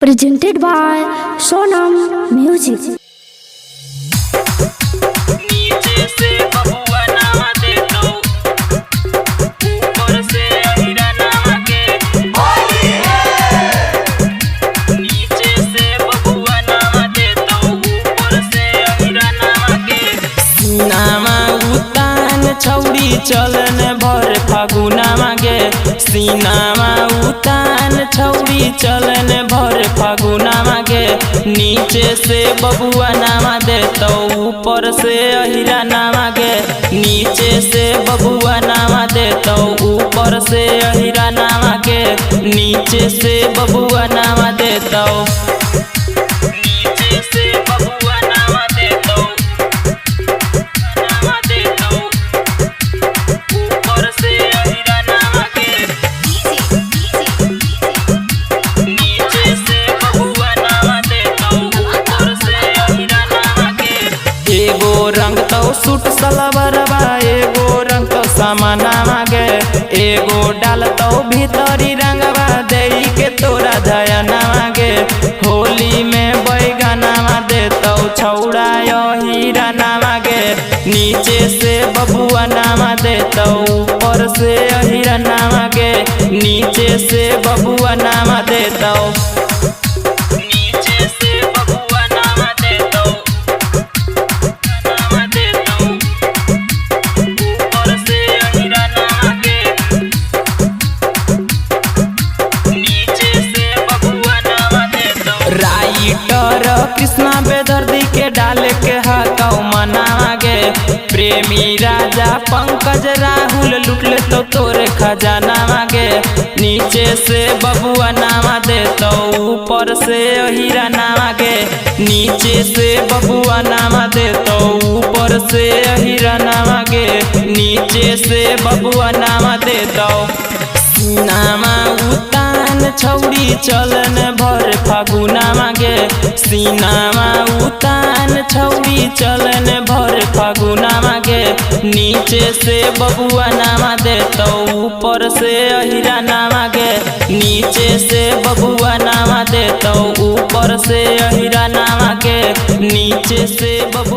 Presented by Sonam Music. नीचे से बबुआ नामा दे दो, ऊपर से हीरा नामा के। नीचे से बबुआ नामा दे दो, ऊपर से हीरा नामा के। सीनामा उतान छौड़ी चलन भर फागुना मागे। सीनामा उतान छौड़ी चलन भर फागुना मागे। नीचे से बबुआ नामा दे तो ऊपर से हीरा नामा गे। नीचे से बबुआ नामा दे तो ऊपर से हीरा नामा गे। नीचे से बबुआ नामा दे तो नीचे से बबुआ नामा दे तो नामा दे तो ऊपर से हीरा नामा गे। नीचे से बबुआ नामा दे तो ऊपर से हीरा नामा गे। एगो रंग तो सूट सलवारबा, एगो रंग तो सामाना मागे। एगो डाल तो भीतरी रंगबा, देई के तोरा धयना मागे। होली में बैगना मा दे तो छौड़ा हीरा नामा गे। नीचे से बबुआ नामा दे तो ऊपर से हीरा नामा गे। नीचे से बबुआ नामा दे तो नीचे से बबुआ नामा दे तो नामा दे तो ऊपर से हीरा नामा गे। नीचे से बबुआ नामा दे तो राइटर कृष्णा बेदर्दी के डाले के हाथों मनावा गे। प्रेमी राजा पंकज राहुल लुटले तो तोरे खजाना मागे। नीचे से बबुआ नामा दे तो ऊपर से हीरा नामा गे। नीचे से बबुआ नामा दे तो ऊपर से हीरा नामा गे। नीचे से बबुआ नामा दे तो सीनामा उतान छौड़ी चलन भर फागुना मागे। सीनामा उतान छौड़ी चलन भर फागुना मागे। नीचे से बबुआ नामा दे तो ऊपर से हीरा नामा गे। नीचे से बबुआ नामा दे तो ऊपर से हीरा नामा गे। नीचे से बबुआ